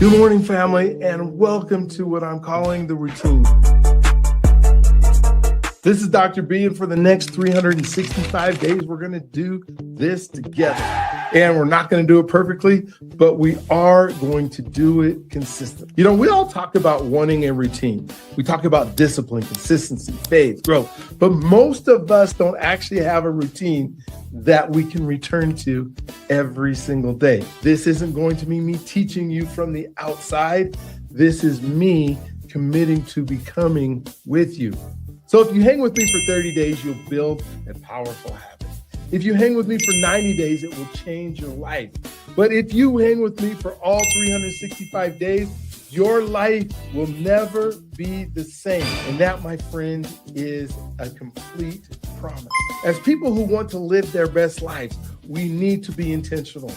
Good morning, family, and welcome to what I'm calling the routine. This is Dr. B, and for the next 365 days, we're going to do this together. And we're not going to do it perfectly, but we are going to do it consistently. You know, we all talk about wanting a routine. We talk about discipline, consistency, faith, growth, but most of us don't actually have a routine that we can return to every single day. This isn't going to be me teaching you from the outside. This is me committing to becoming with you. So if you hang with me for 30 days, you'll build a powerful habit. If you hang with me for 90 days, it will change your life. But if you hang with me for all 365 days, your life will never be the same. And that, my friend, is a complete promise. As people who want to live their best lives, we need to be intentional.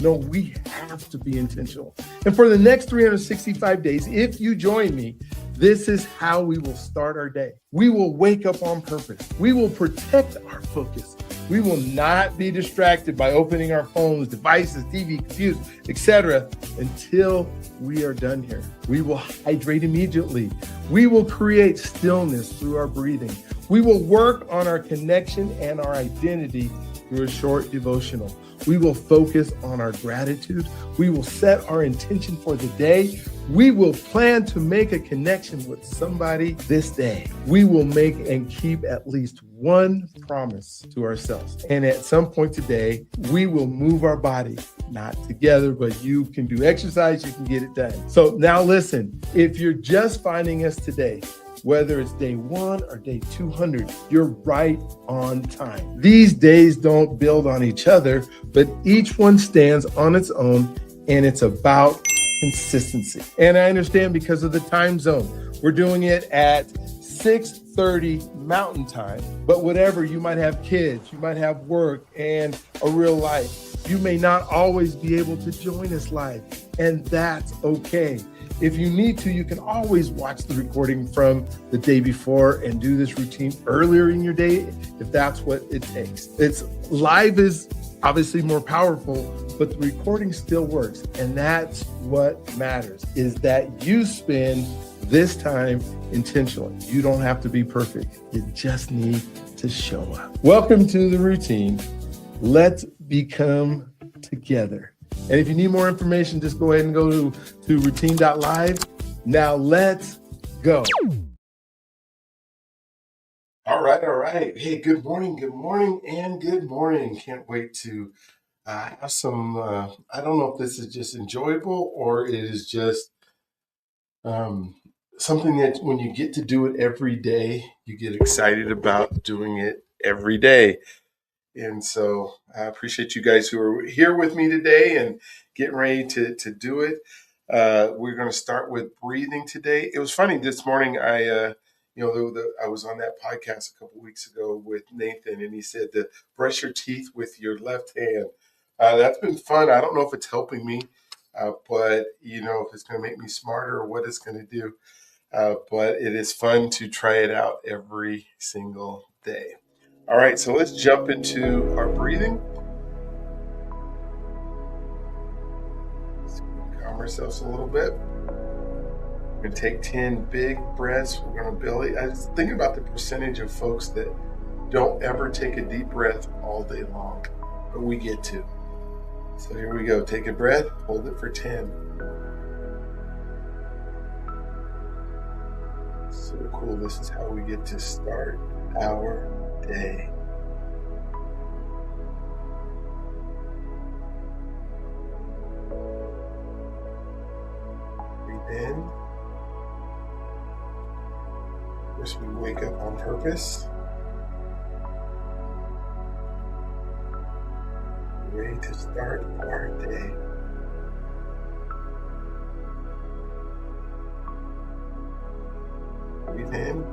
No, we have to be intentional. And for the next 365 days, if you join me, this is how we will start our day. We will wake up on purpose. We will protect our focus. We will not be distracted by opening our phones, devices, TV, computers, etc. until we are done here. We will hydrate immediately. We will create stillness through our breathing. We will work on our connection and our identity through a short devotional. We will focus on our gratitude. We will set our intention for the day. We will plan to make a connection with somebody this day. We will make and keep at least one promise to ourselves. And at some point today, we will move our body, not together, but you can do exercise, you can get it done. So now listen, if you're just finding us today, whether it's day 1 or day 200, you're right on time. These days don't build on each other, but each one stands on its own, and it's about consistency. And I understand because of the time zone, we're doing it at 6:30 Mountain Time, but whatever, you might have kids, you might have work and a real life. You may not always be able to join us live, and that's okay. If you need to, you can always watch the recording from the day before and do this routine earlier in your day if that's what it takes. It's live is obviously more powerful, but the recording still works. And that's what matters, is that you spend this time intentionally. You don't have to be perfect. You just need to show up. Welcome to the routine. Let's become together. And if you need more information, just go ahead and go to routine.live. Now let's go. All right. Hey, good morning, and good morning. Can't wait to have some, I don't know if this is just enjoyable or it is just something that when you get to do it every day, you get excited about doing it every day. And so I appreciate you guys who are here with me today and getting ready to do it. We're going to start with breathing today. It was funny this morning. I was on that podcast a couple weeks ago with Nathan, and he said to brush your teeth with your left hand. That's been fun. I don't know if it's helping me, but if it's going to make me smarter or what it's going to do. But it is fun to try it out every single day. All right, so let's jump into our breathing. Let's calm ourselves a little bit. We're going to take 10 big breaths. We're going to build it. I was thinking about the percentage of folks that don't ever take a deep breath all day long, but we get to. So here we go. Take a breath, hold it for 10. So cool. This is how we get to start our day. Breathe in. First, we wake up on purpose. We're ready to start our day. Breathe in.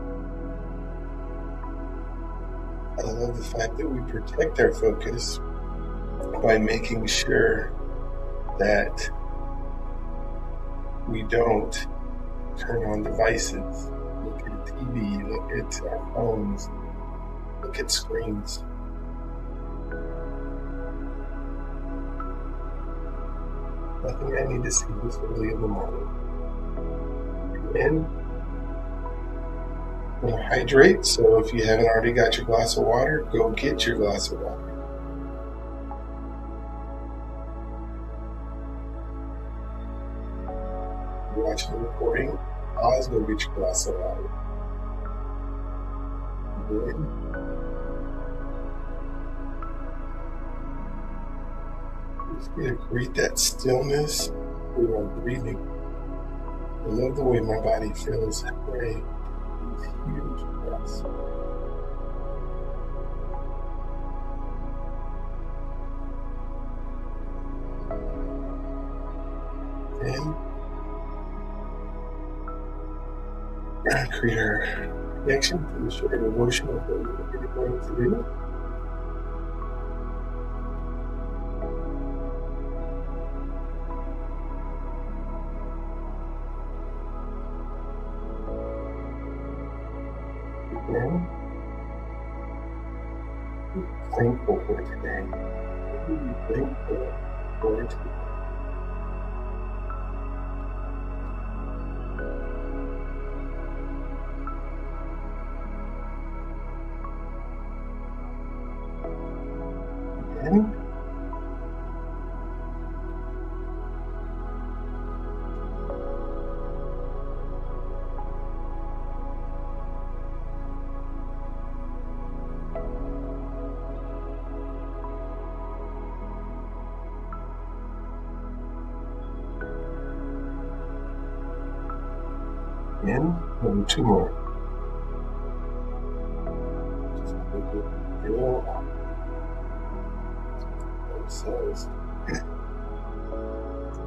I love the fact that we protect our focus by making sure that we don't turn on devices, look at TV, look at our phones, look at screens. Nothing I need to see this early in the morning. And I'm going to hydrate, so if you haven't already got your glass of water, go get your glass of water. If you're watching the recording, pause, go get your glass of water. Good. Just get to create that stillness through our breathing. I love the way my body feels that way. These huge breaths. And we're going to create our connection to the short devotion of what we're going to do. Again, be thankful for today. Be thankful for today. Again, and two more. Just make it feel out. It says,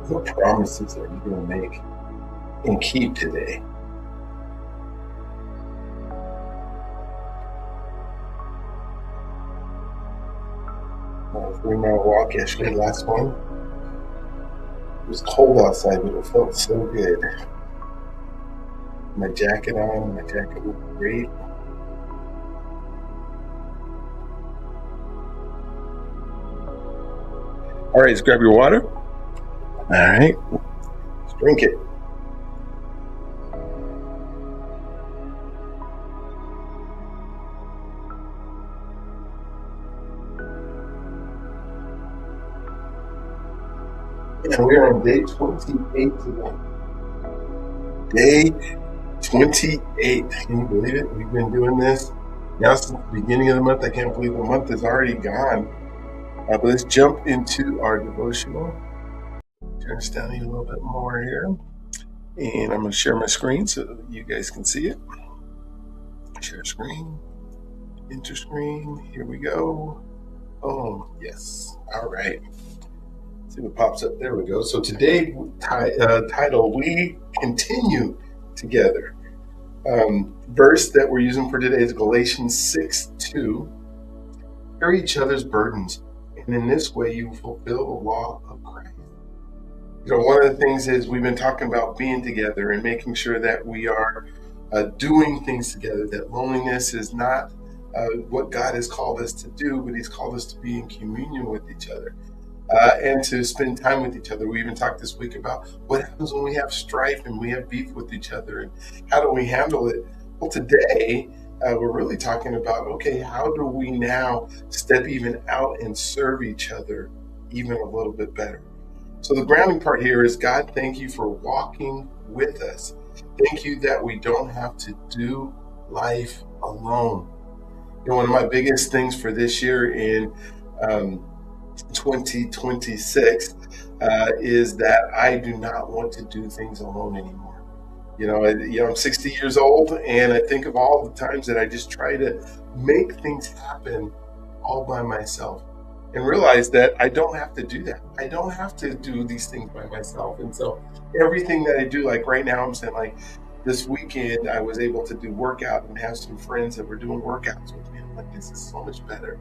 what promises are you going to make and keep today? My 3-mile walk yesterday, last one. It was cold outside, but it felt so good. My jacket on, my jacket looked great. All right, let's grab your water. All right, let's drink it. And we are on day 28 today. Day 28. Can you believe it? We've been doing this now since the beginning of the month. I can't believe the month is already gone. But let's jump into our devotional. Turn this down a little bit more here. And I'm going to share my screen so that you guys can see it. Share screen. Enter screen. Here we go. Oh, yes. All right. See what pops up. There we go. So today, title, We Continue Together. Verse that we're using for today is Galatians 6:2. Carry each other's burdens, and in this way you fulfill the law of Christ. You know, one of the things is we've been talking about being together and making sure that we are doing things together, that loneliness is not what God has called us to do, but He's called us to be in communion with each other. And to spend time with each other. We even talked this week about what happens when we have strife and we have beef with each other and how do we handle it. Well, today we're really talking about, okay, how do we now step even out and serve each other even a little bit better? So the grounding part here is, God, thank you for walking with us. Thank you that we don't have to do life alone. You know, one of my biggest things for this year in 2026 is that I do not want to do things alone anymore. I'm 60 years old, and I think of all the times that I just try to make things happen all by myself, and realize that I don't have to do that. I don't have to do these things by myself. And so everything that I do, like right now, I'm saying, like this weekend, I was able to do workout and have some friends that were doing workouts with me. I'm like, this is so much better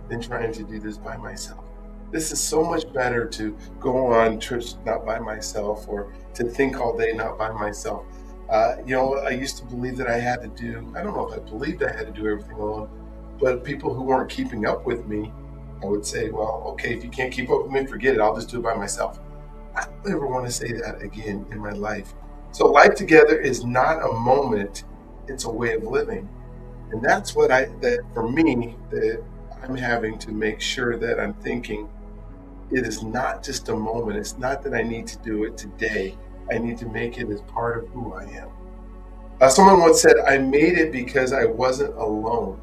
than trying to do this by myself. This is so much better to go on trips not by myself, or to think all day not by myself. I used to believe that I had to do, I don't know if I believed I had to do everything alone, but people who weren't keeping up with me, I would say, well, okay, if you can't keep up with me, forget it. I'll just do it by myself. I don't ever want to say that again in my life. So life together is not a moment, it's a way of living. And that's what that for me, that I'm having to make sure that I'm thinking it is not just a moment. It's not that I need to do it today. I need to make it as part of who I am. Someone once said, I made it because I wasn't alone,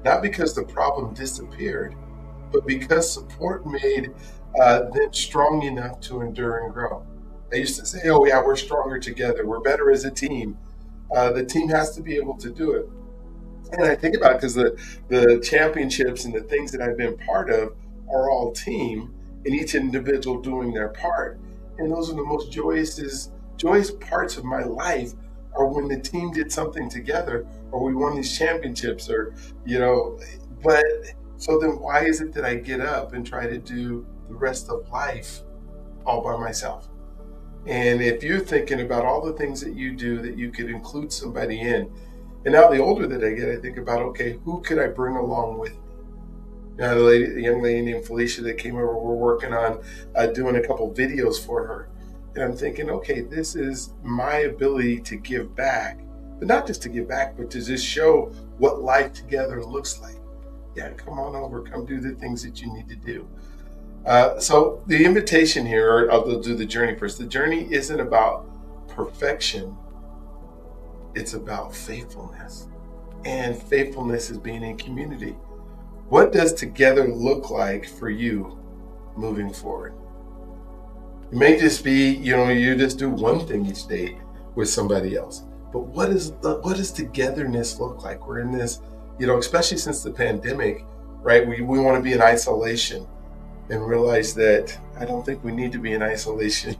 not because the problem disappeared, but because support made them strong enough to endure and grow. I used to say, oh, yeah, we're stronger together. We're better as a team. The team has to be able to do it. And I think about it because the championships and the things that I've been part of are all team and each individual doing their part. And those are the most joyous parts of my life are when the team did something together or we won these championships or, you know, but so then why is it that I get up and try to do the rest of life all by myself? And if you're thinking about all the things that you do that you could include somebody in, and now the older that I get, I think about, okay, who could I bring along with me? Now, the young lady named Felicia that came over, we're working on doing a couple videos for her. And I'm thinking, okay, this is my ability to give back, but not just to give back, but to just show what life together looks like. Yeah, come on over, come do the things that you need to do. So the invitation here, or I'll do the journey first. The journey isn't about perfection. It's about faithfulness. And faithfulness is being in community. What does together look like for you moving forward? It may just be, you just do one thing each day with somebody else. But what does togetherness look like? We're in this, especially since the pandemic, right? We want to be in isolation and realize that I don't think we need to be in isolation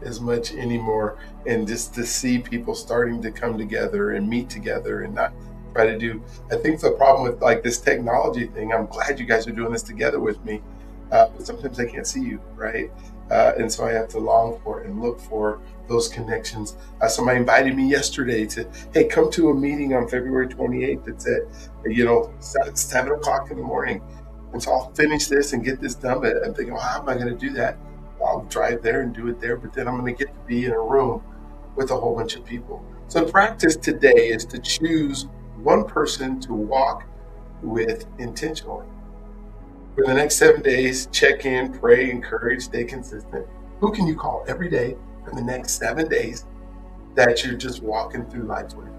as much anymore. And just to see people starting to come together and meet together and not try to do. I think the problem with like this technology thing, I'm glad you guys are doing this together with me, but sometimes I can't see you, right? And so I have to long for and look for those connections. Somebody invited me yesterday to, hey, come to a meeting on February 28th. It's at 7 o'clock in the morning. And so I'll finish this and get this done. But I'm thinking, well, how am I going to do that? I'll drive there and do it there. But then I'm going to get to be in a room with a whole bunch of people. So practice today is to choose one person to walk with intentionally. For the next 7 days, check in, pray, encourage, stay consistent. Who can you call every day for the next 7 days that you're just walking through life with?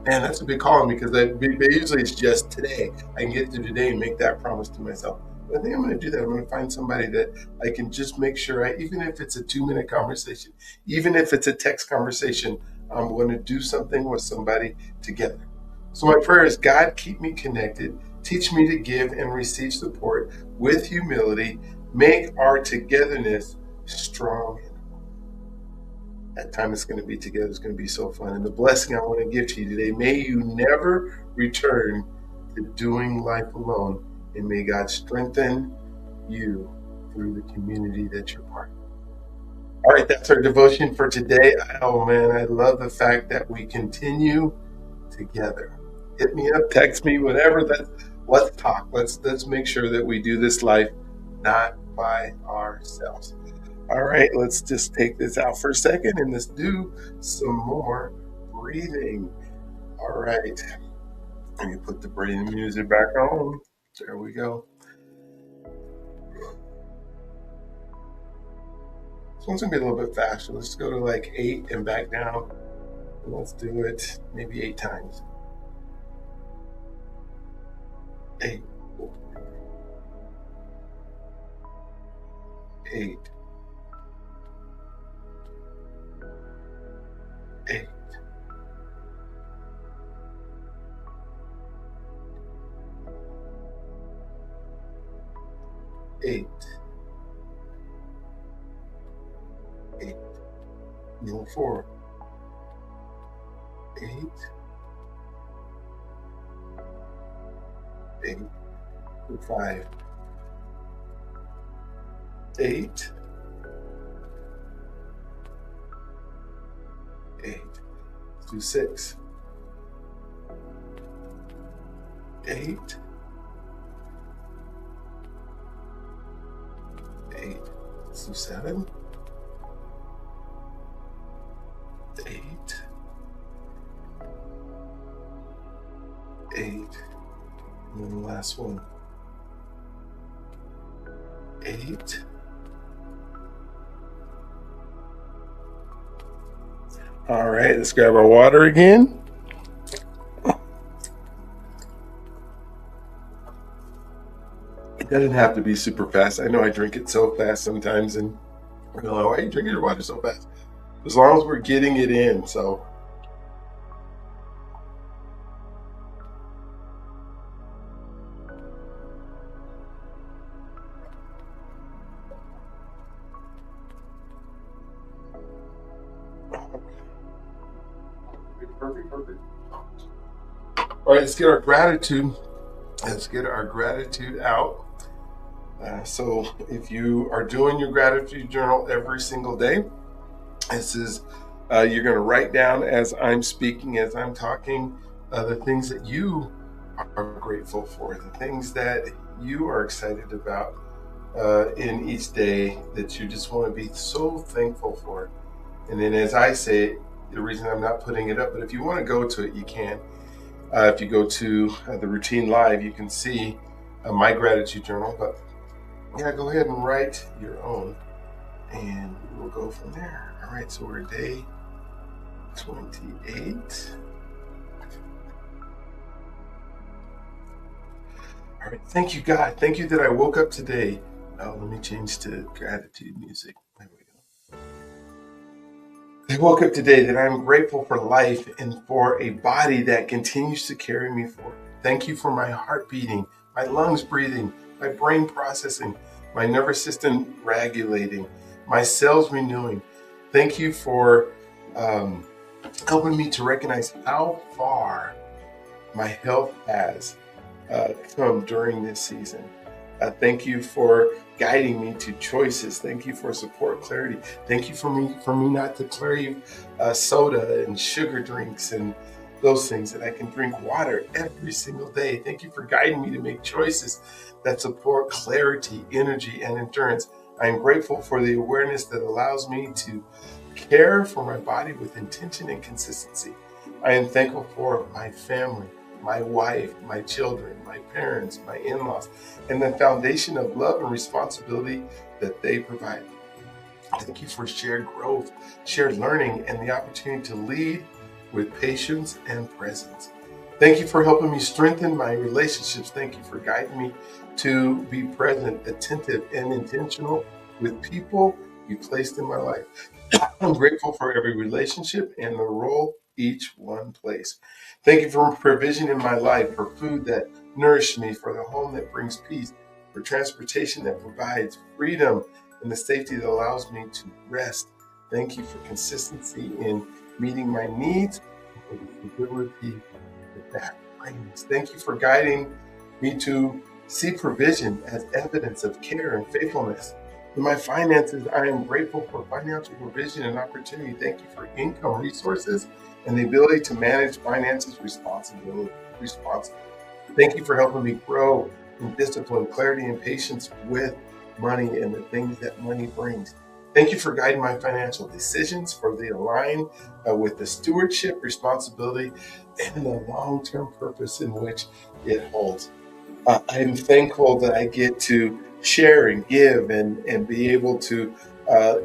Man, that's a big call on me because usually it's just today. I can get through today and make that promise to myself. But I think I'm going to do that. I'm going to find somebody that I can just make sure, even if it's a 2-minute conversation, even if it's a text conversation, I'm going to do something with somebody together. So my prayer is, God, keep me connected. Teach me to give and receive support with humility. Make our togetherness strong. That time it's going to be together is going to be so fun. And the blessing I want to give to you today, may you never return to doing life alone. And may God strengthen you through the community that you're part of. All right, that's our devotion for today. Oh man, I love the fact that we continue together. Hit me up, text me, whatever. Let's talk. Let's make sure that we do this life not by ourselves. All right, let's just take this out for a second and let's do some more breathing. All right, let me put the breathing music back on. There we go. This one's gonna be a little bit faster. Let's go to like 8 and back down. And let's do it maybe 8 times. 8. 8. 8. 8. 8. No 4. 8. 8. 5. 8. 8. Let's do 6. 8. 8. Let's do 7. then the last one, 8. All right, let's grab our water again. It doesn't have to be super fast. I know I drink it so fast sometimes, and you're like, why are you drinking your water so fast? As long as we're getting it in, so. Perfect. All right, let's get our gratitude. Let's get our gratitude out. So if you are doing your gratitude journal every single day, this is you're going to write down as I'm speaking, as I'm talking, the things that you are grateful for, the things that you are excited about in each day that you just want to be so thankful for. And then as I say it, the reason I'm not putting it up, but if you want to go to it, you can. If you go to the routine live, you can see my gratitude journal. But yeah, go ahead and write your own, and we'll go from there. All right, so we're day 28. All right, thank you, God. Thank you that I woke up today. Oh, let me change to gratitude music. There we go. I woke up today that I'm grateful for life and for a body that continues to carry me forward. Thank you for my heart beating, my lungs breathing, my brain processing, my nervous system regulating, my cells renewing. Thank you for helping me to recognize how far my health has come during this season. Thank you for guiding me to choices. Thank you for support, clarity. Thank you for me not to crave soda and sugar drinks and those things, that I can drink water every single day. Thank you for guiding me to make choices that support clarity, energy, and endurance. I am grateful for the awareness that allows me to care for my body with intention and consistency. I am thankful for my family, my wife, my children, my parents, my in-laws, and the foundation of love and responsibility that they provide. Thank you for shared growth, shared learning, and the opportunity to lead with patience and presence. Thank you for helping me strengthen my relationships. Thank you for guiding me to be present, attentive, and intentional with people you placed in my life. I'm grateful for every relationship and the role each one plays. Thank you for provision in my life, for food that nourishes me, for the home that brings peace, for transportation that provides freedom, and the safety that allows me to rest. Thank you for consistency in meeting my needs, and for the stability that brings. Thank you for guiding me to see provision as evidence of care and faithfulness. In my finances, I am grateful for financial provision and opportunity. Thank you for income resources and the ability to manage finances responsibly. Thank you for helping me grow in discipline, clarity, and patience with money and the things that money brings. Thank you for guiding my financial decisions, for the align with the stewardship, responsibility, and the long-term purpose in which it holds. I'm thankful that I get to share and give and be able to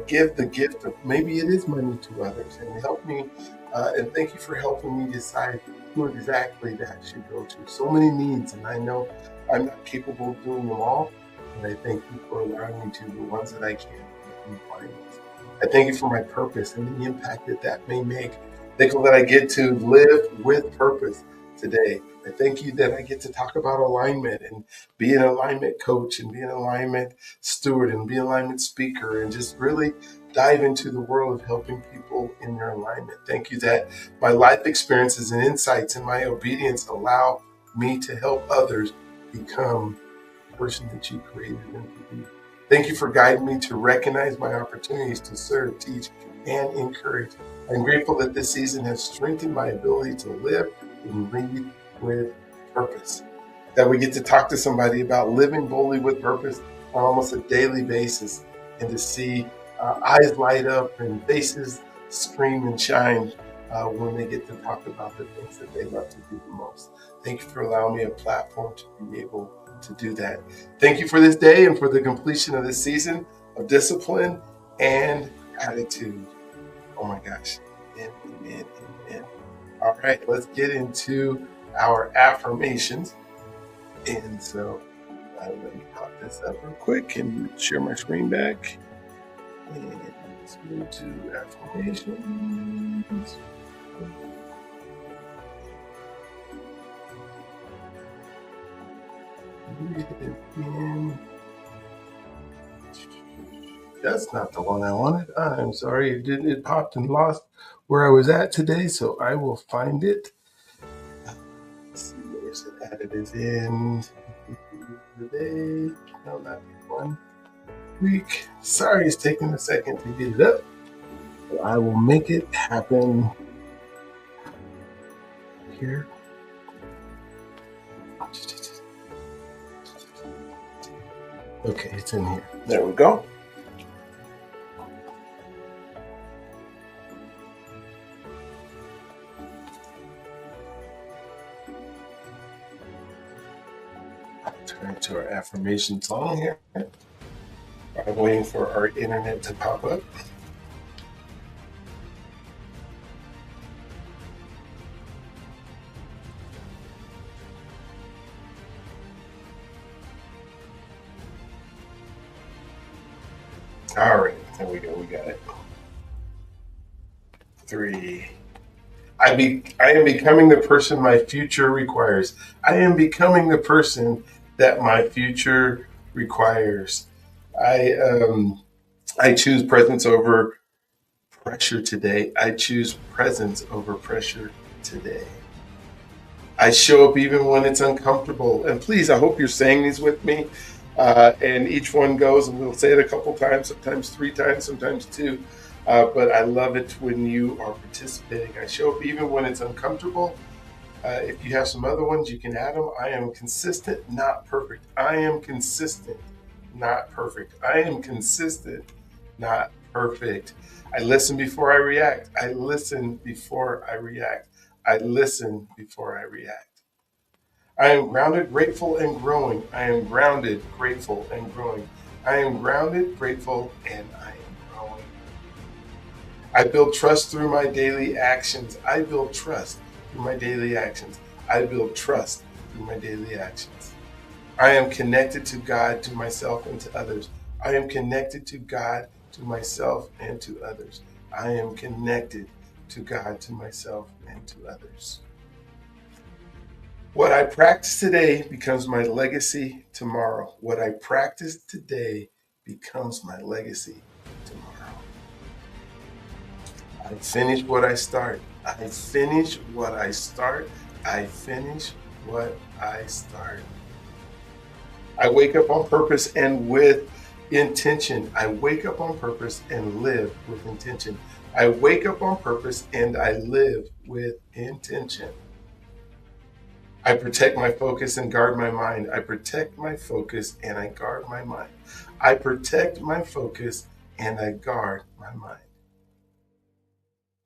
give the gift of maybe it is money to others and help me. And thank you for helping me decide who exactly that should go to. So many needs, and I know I'm not capable of doing them all. And I thank you for allowing me to the ones that I can. I thank you for my purpose and the impact that that may make. Thankful that I get to live with purpose today. I thank you that I get to talk about alignment and be an alignment coach and be an alignment steward and be an alignment speaker and just really dive into the world of helping people in their alignment. Thank you that my life experiences and insights and my obedience allow me to help others become the person that you created them to be. Thank you for guiding me to recognize my opportunities to serve, teach, and encourage. I'm grateful that this season has strengthened my ability to live and lead with purpose. That we get to talk to somebody about living boldly with purpose on almost a daily basis, and to see eyes light up and faces scream and shine when they get to talk about the things that they love to do the most. Thank you for allowing me a platform to be able to do that. Thank you for this day and for the completion of this season of discipline and attitude. Oh my gosh. Amen, amen, amen. All right, let's get into our affirmations. And so let me pop this up real quick and share my screen back. And let's move to affirmations. That's not the one I wanted. I'm sorry, it popped and lost where I was at today, so I will find it. Let's see, where's it at? It is in today. No, not one week. Sorry, it's taking a second to get it up. But I will make it happen here. Okay, it's in here. There we go. Turn to our affirmation song here. I'm waiting for our internet to pop up. All right, there we go. We got it. 3. I am becoming the person my future requires. I am becoming the person that my future requires. I choose presence over pressure today. I choose presence over pressure today. I show up even when it's uncomfortable. And please, I hope you're saying these with me. And each one goes, and we'll say it a couple times, sometimes 3 times, sometimes 2. But I love it when you are participating. I show up even when it's uncomfortable. If you have some other ones, you can add them. I am consistent, not perfect. I am consistent, not perfect. I am consistent, not perfect. I listen before I react. I listen before I react. I listen before I react. I am grounded, grateful, and growing. I am grounded, grateful, and growing. I am grounded, grateful, and I am growing. I build trust through my daily actions. I build trust through my daily actions. I build trust through my daily actions. I am connected to God, to myself, and to others. I am connected to God, to myself, and to others. I am connected to God, to myself, and to others. What I practice today becomes my legacy tomorrow. What I practice today becomes my legacy tomorrow. I finish what I start. I finish what I start. I finish what I start. I wake up on purpose and with intention. I wake up on purpose and live with intention. I wake up on purpose and I live with intention. I protect my focus and guard my mind. I protect my focus and I guard my mind. I protect my focus and I guard my mind.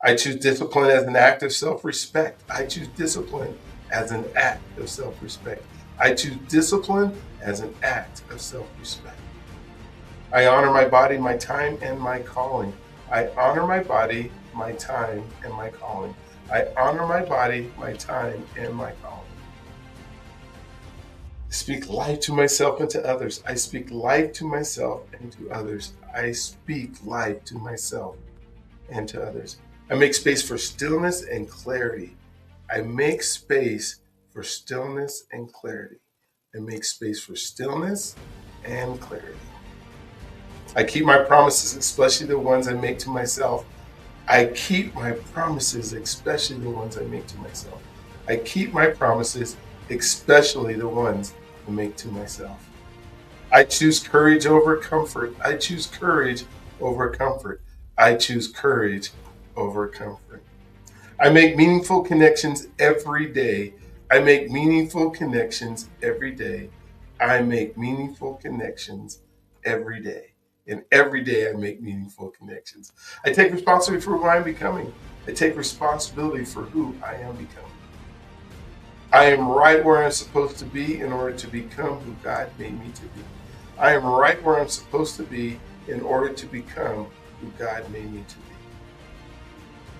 I choose discipline as an act of self-respect. I choose discipline as an act of self-respect. I choose discipline as an act of self-respect. I honor my body, my time, and my calling. I honor my body, my time, and my calling. I honor my body, my time, and my calling. I speak life to myself and to others. I speak life to myself and to others. I speak life to myself and to others. I make space for stillness and clarity. I make space for stillness and clarity. I make space for stillness and clarity. I keep my promises, especially the ones I make to myself. I keep my promises, especially the ones I make to myself. I keep my promises, especially the ones I make to myself. I choose courage over comfort. I choose courage over comfort. I choose courage over comfort. I make meaningful connections every day. I make meaningful connections every day. I make meaningful connections every day. And every day I make meaningful connections. I take responsibility for who I'm becoming. I take responsibility for who I am becoming. I am right where I'm supposed to be in order to become who God made me to be. I am right where I'm supposed to be in order to become who God made me to be.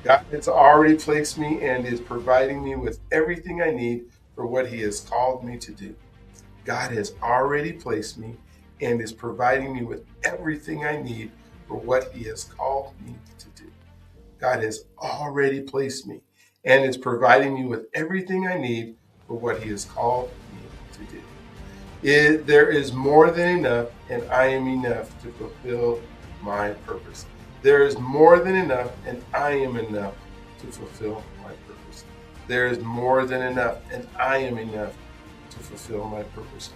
God has already placed me and is providing me with everything I need for what He has called me to do. God has already placed me and is providing me with everything I need for what He has called me to do. God has already placed me and is providing me with everything I need for what He has called me to do. There is more than enough, and I am enough to fulfill my purpose. There is more than enough, and I am enough to fulfill my purpose. There is more than enough, and I am enough to fulfill my purpose.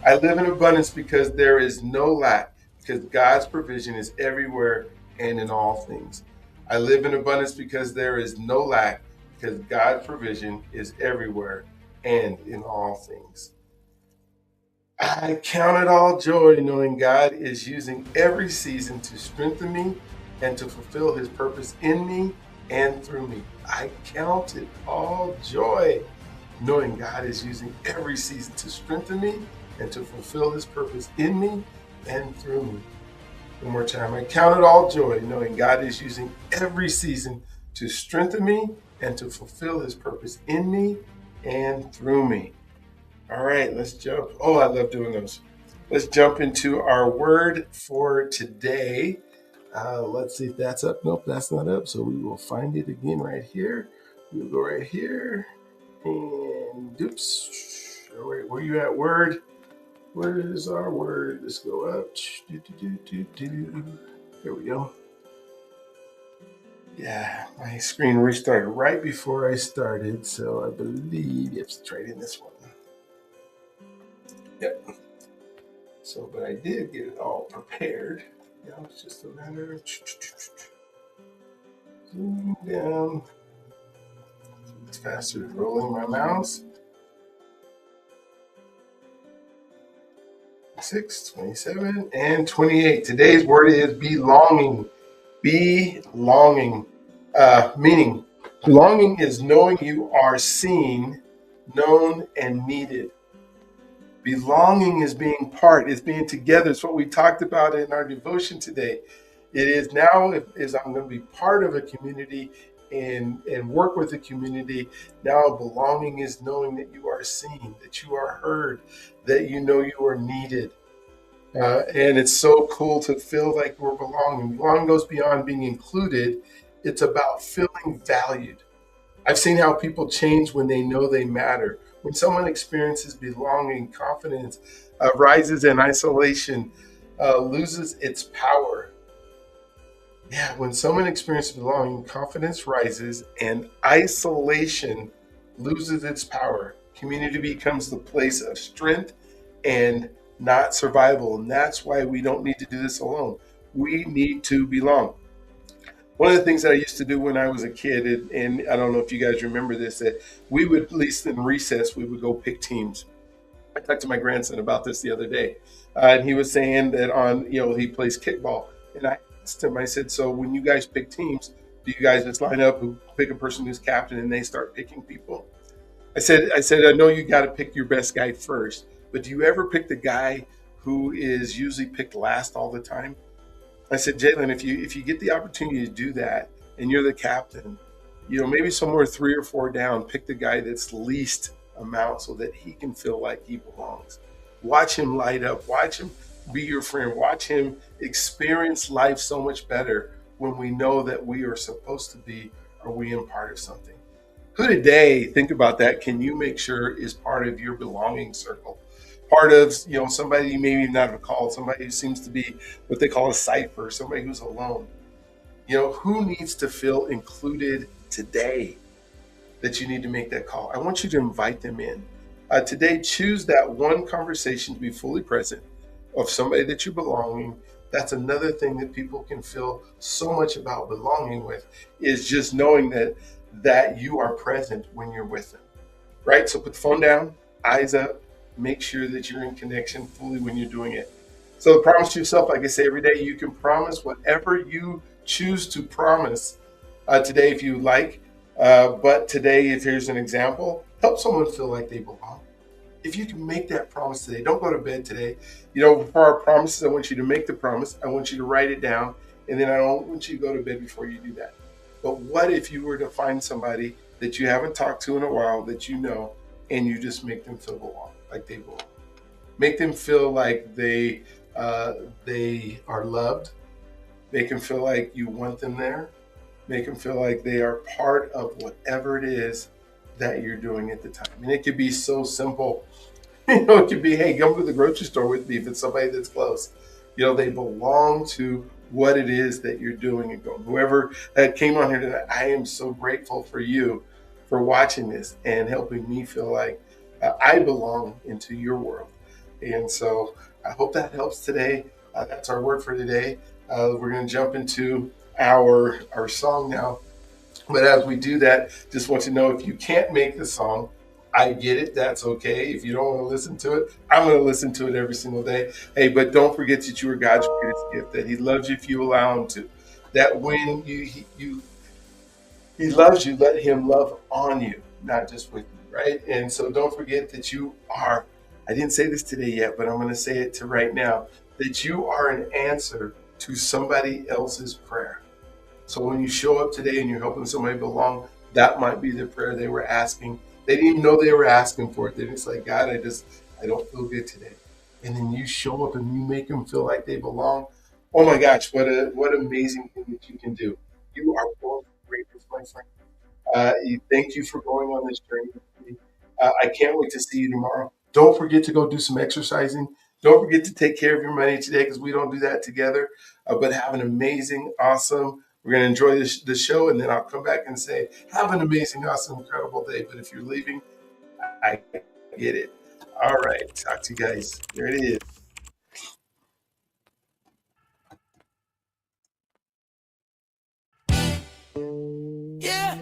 I live in abundance because there is no lack, because God's provision is everywhere and in all things. I live in abundance because there is no lack, because God's provision is everywhere and in all things. I count it all joy knowing God is using every season to strengthen me and to fulfill His purpose in me and through me. I count it all joy knowing God is using every season to strengthen me and to fulfill His purpose in me and through me. One more time. I count it all joy knowing God is using every season to strengthen me and to fulfill His purpose in me and through me. All right, let's jump. Oh, I love doing those. Let's jump into our word for today. Let's see if that's up. Nope, that's not up. So we will find it again right here. We'll go right here. And oops. All right, where you at, word? Where is our word? Let's go up. There we go. Yeah, my screen restarted right before I started. So I believe it's right in this one. Yep. So, but I did get it all prepared. Now it's just a matter of zooming down. It's faster than rolling my mouse. 6, 27, and 28. Today's word is belonging. Belonging. Meaning, belonging is knowing you are seen, known, and needed. Belonging is being part, is being together. It's what we talked about in our devotion today. It is now, as I'm going to be part of a community and work with a community. Now, belonging is knowing that you are seen, that you are heard, that you know you are needed. And it's so cool to feel like we're belonging. Belonging goes beyond being included. It's about feeling valued. I've seen how people change when they know they matter. When someone experiences belonging, confidence rises and isolation loses its power. Yeah, when someone experiences belonging, confidence rises and isolation loses its power. Community becomes the place of strength and not survival. And that's why we don't need to do this alone. We need to belong. One of the things that I used to do when I was a kid, and I don't know if you guys remember this, that we would, at least in recess, we would go pick teams. I talked to my grandson about this the other day, and he was saying that he plays kickball, and I asked him, I said, so when you guys pick teams, do you guys just line up and pick a person who's captain, and they start picking people? I know you got to pick your best guy first, but do you ever pick the guy who is usually picked last all the time? I said, Jalen, if you get the opportunity to do that and you're the captain, maybe somewhere 3 or 4 down, pick the guy that's least amount so that he can feel like he belongs. Watch him light up. Watch him be your friend. Watch him experience life so much better when we know that we are supposed to be, or we in part of something. Who today, think about that, can you make sure is part of your belonging circle? Part of, somebody you maybe not have called, somebody who seems to be what they call a cipher, somebody who's alone. Who needs to feel included today that you need to make that call? I want you to invite them in. Today, choose that one conversation to be fully present of somebody that you're belonging. That's another thing that people can feel so much about belonging with, is just knowing that you are present when you're with them, right? So put the phone down, eyes up, make sure that you're in connection fully when you're doing it. So promise to yourself, like I say every day, you can promise whatever you choose to promise. today if you like. But today, if here's an example, help someone feel like they belong. If you can make that promise today, don't go to bed today. For our promises, I want you to make the promise. I want you to write it down. And then I don't want you to go to bed before you do that. But what if you were to find somebody that you haven't talked to in a while that you know, and you just make them feel belong, like they belong. Make them feel like they are loved. Make them feel like you want them there. Make them feel like they are part of whatever it is that you're doing at the time. And it could be so simple. It could be, hey, come to the grocery store with me if it's somebody that's close. They belong to what it is that you're doing and going. Whoever that came on here tonight, I am so grateful for you for watching this and helping me feel like I belong into your world. And so I hope that helps today. That's our word for today. We're going to jump into our song now. But as we do that, just want you to know, if you can't make the song, I get it. That's okay. If you don't want to listen to it, I'm going to listen to it every single day. Hey, but don't forget that you are God's greatest gift, that he loves you if you allow him to. That when he loves you, let him love on you, not just with you, right? And so don't forget that you are, I didn't say this today yet, but I'm going to say it to right now, that you are an answer to somebody else's prayer. So when you show up today and you're helping somebody belong, that might be the prayer they were asking. They didn't even know they were asking for it. They're just like, God, I don't feel good today. And then you show up and you make them feel like they belong. Oh my gosh, what amazing thing that you can do. You are born for greatness, my friend. Thank you for going on this journey with me. I can't wait to see you tomorrow. Don't forget to go do some exercising. Don't forget to take care of your money today, because we don't do that together. But have an amazing, awesome, we're going to enjoy the show, and then I'll come back and say, have an amazing, awesome, incredible day. But if you're leaving, I get it. All right. Talk to you guys. There it is. Yeah.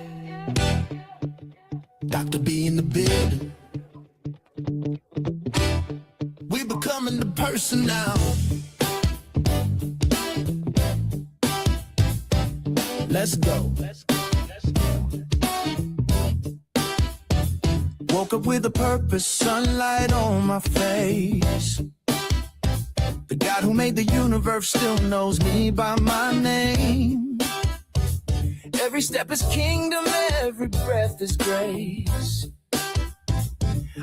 Dr.B in the building. We becoming the person now. Let's go. Woke up with a purpose, sunlight on my face. The God who made the universe still knows me by my name. Every step is kingdom, every breath is grace.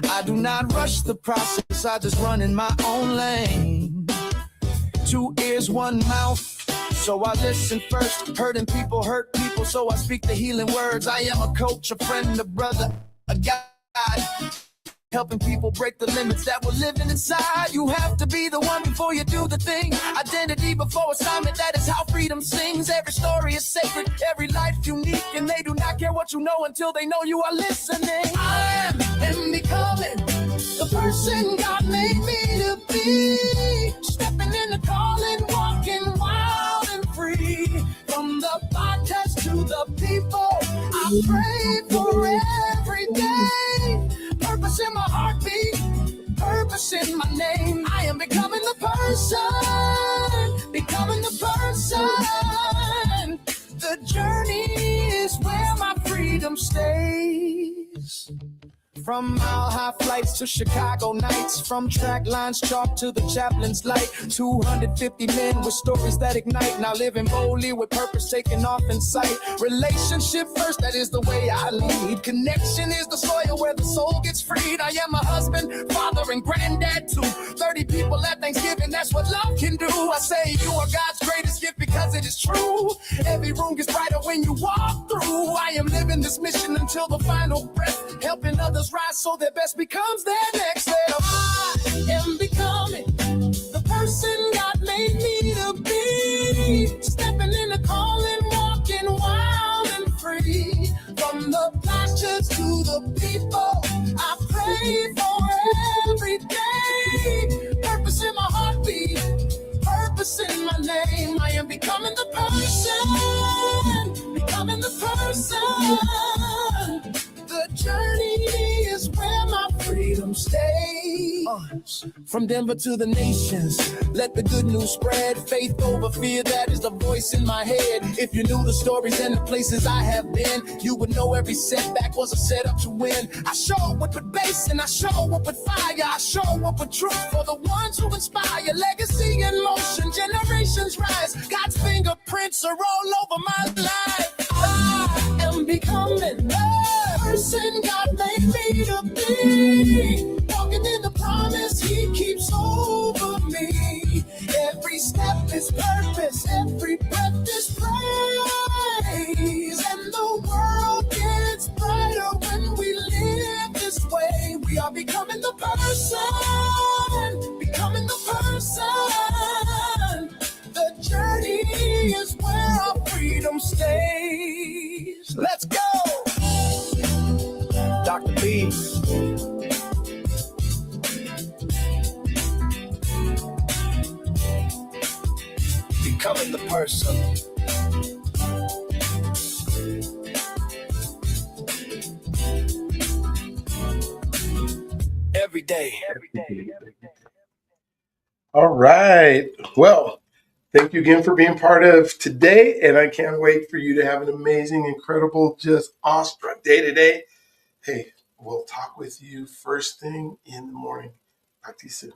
I do not rush the process, I just run in my own lane. 2 ears, 1 mouth, so I listen first. Hurting people hurt people, so I speak the healing words. I am a coach, a friend, a brother, a guide, helping people break the limits that were living inside. You have to be the one before you do the thing. Identity before assignment, that is how freedom sings. Every story is sacred, every life unique, and they do not care what you know until they know you are listening. I am becoming the person God made me to be. Stepping in the calling, walking wild and free. From the podcast to the people, I pray for every day. Purpose in my heartbeat, purpose in my name. I am becoming the person, becoming the person. The journey is where my freedom stays. From mile-high flights to Chicago nights, from track lines chalk to the chaplain's light. 250 men with stories that ignite, now living boldly with purpose taking off in sight. Relationship first, that is the way I lead. Connection is the soil where the soul gets freed. I am a husband, father, and granddad too. 30 people at Thanksgiving, that's what love can do. I say you are God's greatest gift because it is true. Every room gets brighter when you walk through. I am living this mission until the final breath, helping others rise so their best becomes their next level. I am becoming the person God made me to be. Stepping in the calling, walking wild and free. From the pastures to the people, I pray for every day. Purpose in my heartbeat, purpose in my name. I am becoming the person, becoming the person. The journey is where my freedom stays. From Denver to the nations, let the good news spread. Faith over fear, that is the voice in my head. If you knew the stories and the places I have been, you would know every setback was a setup to win. I show up with bass and I show up with fire. I show up with truth for the ones who inspire. Legacy in motion, generations rise. God's fingerprints are all over my life. I am becoming the person God made me to be. Walking in the promise He keeps over me. Every step is purpose, every breath is praise. And the world gets brighter when we live this way. We are becoming the person, becoming the person. The journey is where our freedom stays. Let's go! Dr.B. Becoming the person. Every day. All right. Well, thank you again for being part of today. And I can't wait for you to have an amazing, incredible, just awestruck day today. Hey, we'll talk with you first thing in the morning. Talk to you soon.